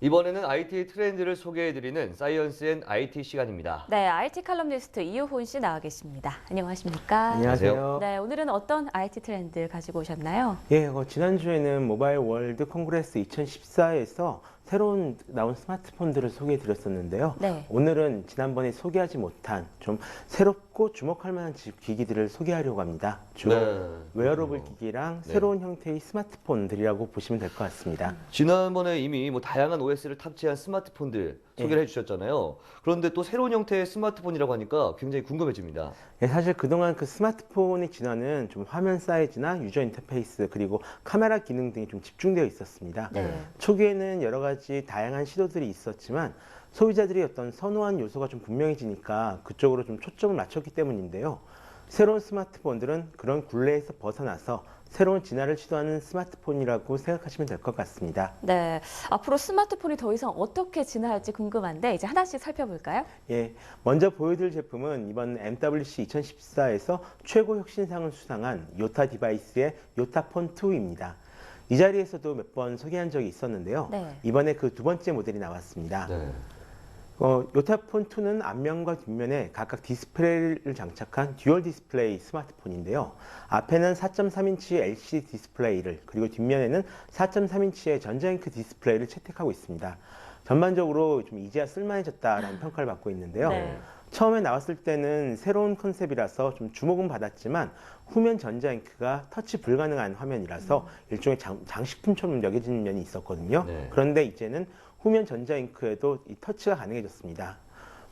이번에는 IT 트렌드를 소개해드리는 사이언스 앤 IT 시간입니다. 네, IT 칼럼니스트 이효훈 씨 나와 계십니다. 안녕하십니까? 안녕하세요. 네, 오늘은 어떤 IT 트렌드 가지고 오셨나요? 예, 지난주에는 모바일 월드 콩그레스 2014에서 새로운 나온 스마트폰들을 소개해 드렸었는데요. 네. 오늘은 지난번에 소개하지 못한 좀 새롭고 주목할 만한 기기들을 소개하려고 합니다. 주로 웨어러블 기기랑 네. 새로운 형태의 스마트폰들이라고 보시면 될 것 같습니다. 지난번에 이미 다양한 OS를 탑재한 스마트폰들 소개를 해주셨잖아요. 그런데 또 새로운 형태의 스마트폰이라고 하니까 굉장히 궁금해집니다. 예, 사실 그동안 그 스마트폰의 진화는 좀 화면 사이즈나 유저 인터페이스 그리고 카메라 기능 등이 좀 집중되어 있었습니다. 네. 초기에는 여러 가지 다양한 시도들이 있었지만 소비자들이 어떤 선호한 요소가 좀 분명해지니까 그쪽으로 좀 초점을 맞췄기 때문인데요. 새로운 스마트폰들은 그런 굴레에서 벗어나서 새로운 진화를 시도하는 스마트폰이라고 생각하시면 될 것 같습니다. 네, 앞으로 스마트폰이 더 이상 어떻게 진화할지 궁금한데 이제 하나씩 살펴볼까요? 예, 먼저 보여드릴 제품은 이번 MWC 2014에서 최고 혁신상을 수상한 요타 디바이스의 요타폰 2입니다. 이 자리에서도 몇 번 소개한 적이 있었는데요. 네. 이번에 그 두 번째 모델이 나왔습니다. 네. 요타폰 2는 앞면과 뒷면에 각각 디스플레이를 장착한 듀얼 디스플레이 스마트폰인데요. 앞에는 4.3인치 LCD 디스플레이를 그리고 뒷면에는 4.3인치의 전자잉크 디스플레이를 채택하고 있습니다. 전반적으로 좀 이제야 쓸만해졌다라는 평가를 받고 있는데요. 네. 처음에 나왔을 때는 새로운 컨셉이라서 좀 주목은 받았지만 후면 전자잉크가 터치 불가능한 화면이라서 일종의 장식품처럼 여겨지는 면이 있었거든요. 네. 그런데 이제는 후면 전자잉크에도 이 터치가 가능해졌습니다.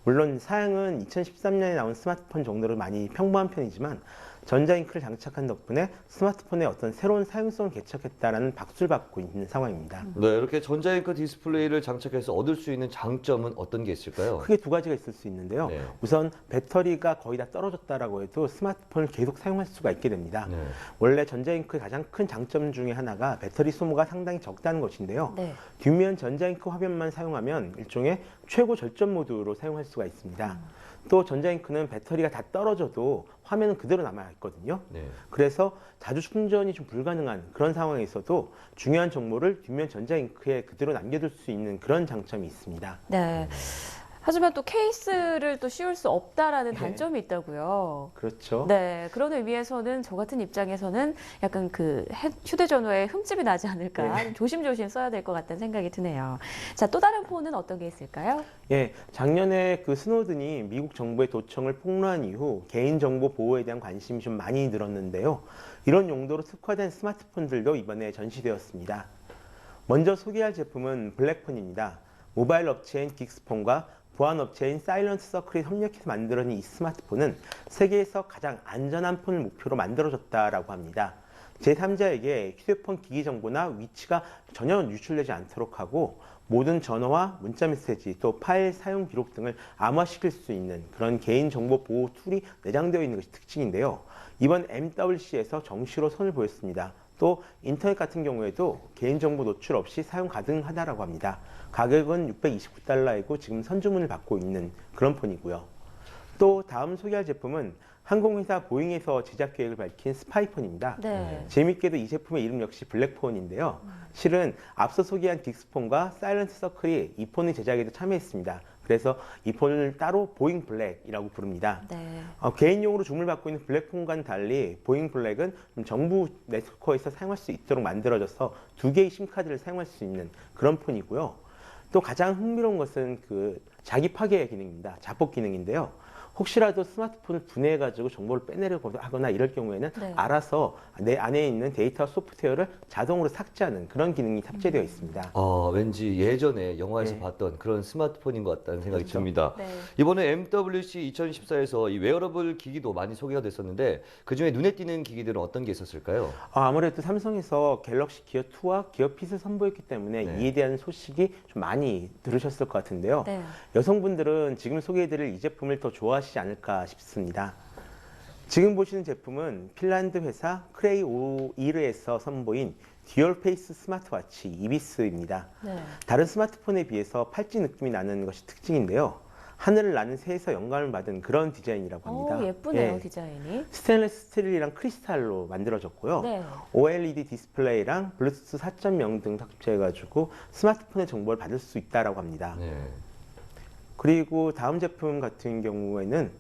물론 사양은 2013년에 나온 스마트폰 정도로 많이 평범한 편이지만 전자잉크를 장착한 덕분에 스마트폰에 어떤 새로운 사용성을 개척했다라는 박수를 받고 있는 상황입니다. 네, 이렇게 전자잉크 디스플레이를 장착해서 얻을 수 있는 장점은 어떤 게 있을까요? 크게 두 가지가 있을 수 있는데요. 네. 우선 배터리가 거의 다 떨어졌다라고 해도 스마트폰을 계속 사용할 수가 있게 됩니다. 네. 원래 전자잉크의 가장 큰 장점 중에 하나가 배터리 소모가 상당히 적다는 것인데요. 네. 뒷면 전자잉크 화면만 사용하면 일종의 최고 절전 모드로 사용할 수가 있습니다. 또 전자잉크는 배터리가 다 떨어져도 화면은 그대로 남아 있거든요. 네. 그래서 자주 충전이 좀 불가능한 그런 상황에서도 중요한 정보를 뒷면 전자잉크에 그대로 남겨둘 수 있는 그런 장점이 있습니다. 네. 하지만 또 케이스를 또 씌울 수 없다라는 네. 단점이 있다고요. 그렇죠. 네, 그런 의미에서는 저 같은 입장에서는 약간 그 휴대전화에 흠집이 나지 않을까 네. 조심조심 써야 될 것 같다는 생각이 드네요. 자, 또 다른 폰은 어떤 게 있을까요? 예, 작년에 그 스노든이 미국 정부의 도청을 폭로한 이후 개인정보 보호에 대한 관심이 좀 많이 늘었는데요. 이런 용도로 특화된 스마트폰들도 이번에 전시되었습니다. 먼저 소개할 제품은 블랙폰입니다. 모바일 업체인 긱스폰과 보안 업체인 사일런트 서클이 협력해서 만들어낸 이 스마트폰은 세계에서 가장 안전한 폰을 목표로 만들어졌다라고 합니다. 제3자에게 휴대폰 기기 정보나 위치가 전혀 유출되지 않도록 하고 모든 전화와 문자 메시지 또 파일 사용 기록 등을 암호화시킬 수 있는 그런 개인정보 보호 툴이 내장되어 있는 것이 특징인데요. 이번 MWC에서 정시로 선을 보였습니다. 또 인터넷 같은 경우에도 개인정보 노출 없이 사용 가능하다고 합니다. 가격은 $629이고 지금 선주문을 받고 있는 그런 폰이고요. 또 다음 소개할 제품은 항공회사 보잉에서 제작 계획을 밝힌 스파이폰입니다. 네. 재밌게도 이 제품의 이름 역시 블랙폰인데요. 실은 앞서 소개한 딕스폰과 사일런트 서클이 이 폰의 제작에도 참여했습니다. 그래서 이 폰을 따로 보잉 블랙이라고 부릅니다. 네. 개인용으로 주문을 받고 있는 블랙폰과는 달리 보잉 블랙은 정부 네트워크에서 사용할 수 있도록 만들어져서 두 개의 심카드를 사용할 수 있는 그런 폰이고요. 또 가장 흥미로운 것은 그 자기 파괴 기능입니다. 자폭 기능인데요. 혹시라도 스마트폰을 분해해가지고 정보를 빼내려고 하거나 이럴 경우에는 네. 알아서 내 안에 있는 데이터 소프트웨어를 자동으로 삭제하는 그런 기능이 탑재되어 있습니다. 왠지 예전에 영화에서 네. 봤던 그런 스마트폰인 것 같다는 생각이 그렇죠. 듭니다. 네. 이번에 MWC 2014에서 이 웨어러블 기기도 많이 소개가 됐었는데 그중에 눈에 띄는 기기들은 어떤 게 있었을까요? 아무래도 삼성에서 갤럭시 기어 2와 기어 핏을 선보였기 때문에 네. 이에 대한 소식이 좀 많이 들으셨을 것 같은데요. 네. 여성분들은 지금 소개해드릴 이 제품을 더 좋아하시지 않을까 싶습니다. 지금 보시는 제품은 핀란드 회사 크레이 오이르에서 선보인 듀얼 페이스 스마트워치 이비스입니다. 네. 다른 스마트폰에 비해서 팔찌 느낌이 나는 것이 특징인데요. 하늘을 나는 새에서 영감을 받은 그런 디자인이라고 합니다. 예쁘네요, 예. 디자인이. 스테인리스 스틸이랑 크리스탈로 만들어졌고요. 네. OLED 디스플레이랑 블루투스 4.0 등 탑재해가지고 스마트폰의 정보를 받을 수 있다라고 합니다. 네. 그리고 다음 제품 같은 경우에는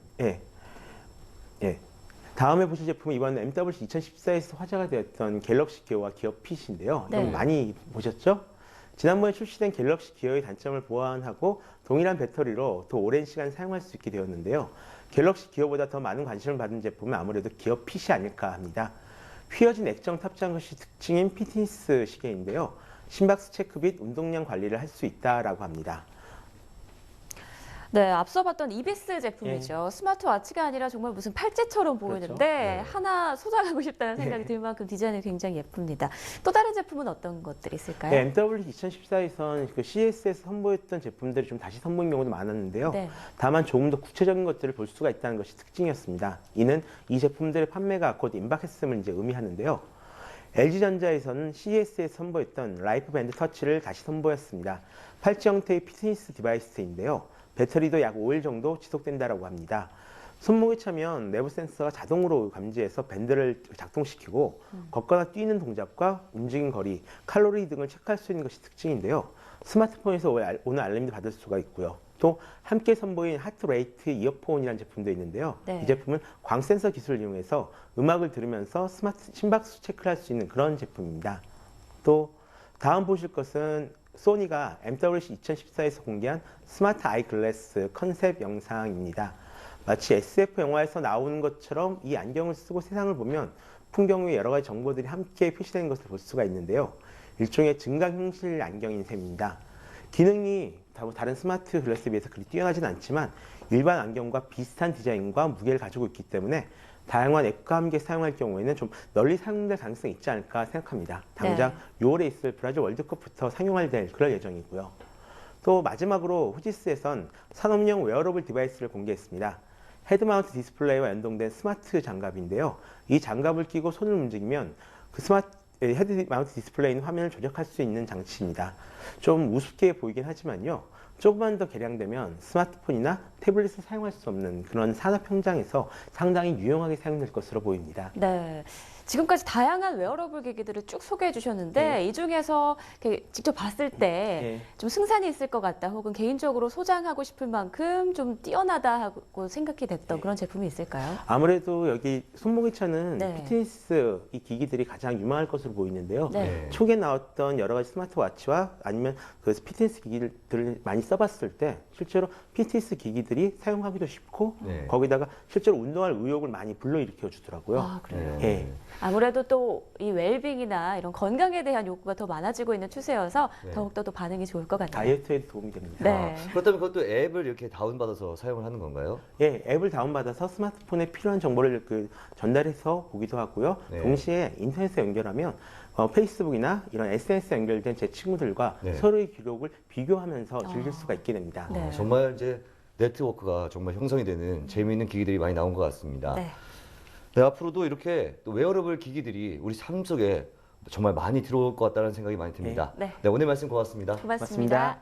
다음에 보실 제품은 이번 MWC 2014에서 화제가 되었던 갤럭시 기어와 기어 핏인데요. 네. 이건 많이 보셨죠? 지난번에 출시된 갤럭시 기어의 단점을 보완하고 동일한 배터리로 더 오랜 시간 사용할 수 있게 되었는데요. 갤럭시 기어보다 더 많은 관심을 받은 제품은 아무래도 기어 핏이 아닐까 합니다. 휘어진 액정 탑재한 것이 특징인 피트니스 시계인데요. 심박수 체크 및 운동량 관리를 할 수 있다라고 합니다. 네, 앞서 봤던 이비스 제품이죠. 스마트워치가 아니라 정말 무슨 팔찌처럼 보이는데 네. 하나 소장하고 싶다는 생각이 들 만큼 디자인이 굉장히 예쁩니다. 또 다른 제품은 어떤 것들이 있을까요? 네, MWC 2014에선 그 CES에서 선보였던 제품들이 좀 다시 선보인 경우도 많았는데요. 네. 다만 조금 더 구체적인 것들을 볼 수가 있다는 것이 특징이었습니다. 이는 이 제품들의 판매가 곧 임박했음을 이제 의미하는데요. LG전자에서는 CES에서 선보였던 라이프 밴드 터치를 다시 선보였습니다. 팔찌 형태의 피트니스 디바이스인데요. 배터리도 약 5일 정도 지속된다고 합니다. 손목에 차면 내부 센서가 자동으로 감지해서 밴드를 작동시키고 걷거나 뛰는 동작과 움직임 거리, 칼로리 등을 체크할 수 있는 것이 특징인데요. 스마트폰에서 오늘 알림도 받을 수가 있고요. 또 함께 선보인 하트레이트 이어폰이라는 제품도 있는데요. 네. 이 제품은 광센서 기술을 이용해서 음악을 들으면서 심박수 체크를 할 수 있는 그런 제품입니다. 또 다음 보실 것은 소니가 MWC 2014에서 공개한 스마트 아이 글래스 컨셉 영상입니다. 마치 SF 영화에서 나오는 것처럼 이 안경을 쓰고 세상을 보면 풍경 위에 여러 가지 정보들이 함께 표시되는 것을 볼 수가 있는데요. 일종의 증강현실 안경인 셈입니다. 기능이 다른 스마트 글래스에 비해서 그리 뛰어나진 않지만 일반 안경과 비슷한 디자인과 무게를 가지고 있기 때문에 다양한 앱과 함께 사용할 경우에는 좀 널리 사용될 가능성이 있지 않을까 생각합니다. 당장 6월에 있을 브라질 월드컵부터 상용할 그럴 예정이고요. 또 마지막으로 후지스에선 산업용 웨어러블 디바이스를 공개했습니다. 헤드마운트 디스플레이와 연동된 스마트 장갑인데요. 이 장갑을 끼고 손을 움직이면 그 헤드마운트 디스플레이는 화면을 조작할 수 있는 장치입니다. 좀 우습게 보이긴 하지만요. 조금만 더 개량되면 스마트폰이나 태블릿을 사용할 수 없는 그런 산업 현장에서 상당히 유용하게 사용될 것으로 보입니다. 네. 지금까지 다양한 웨어러블 기기들을 쭉 소개해 주셨는데 이 중에서 이렇게 직접 봤을 때 좀 승산이 있을 것 같다 혹은 개인적으로 소장하고 싶을 만큼 좀 뛰어나다 하고 생각이 됐던 그런 제품이 있을까요? 아무래도 여기 손목에 차는 네. 피트니스 이 기기들이 가장 유망할 것으로 보이는데요. 네. 초기에 나왔던 여러 가지 스마트워치와 아니면 그 피트니스 기기들을 많이 써봤을 때 실제로 피트니스 기기들이 사용하기도 쉽고 거기다가 실제로 운동할 의욕을 많이 불러일으켜 주더라고요. 아, 그래요? 예. 아무래도 또 이 웰빙이나 이런 건강에 대한 욕구가 더 많아지고 있는 추세여서 더욱더 또 반응이 좋을 것 같아요. 다이어트에도 도움이 됩니다. 네. 그렇다면 그것도 앱을 이렇게 다운받아서 사용을 하는 건가요? 예, 앱을 다운받아서 스마트폰에 필요한 정보를 전달해서 보기도 하고요. 네. 동시에 인터넷에 연결하면 페이스북이나 이런 SNS에 연결된 제 친구들과 서로의 기록을 비교하면서 즐길 수가 있게 됩니다. 네. 정말 이제 네트워크가 정말 형성이 되는 재미있는 기기들이 많이 나온 것 같습니다. 네. 네, 앞으로도 이렇게 또 웨어러블 기기들이 우리 삶 속에 정말 많이 들어올 것 같다는 생각이 많이 듭니다. 네. 네, 오늘 말씀 고맙습니다. 고맙습니다.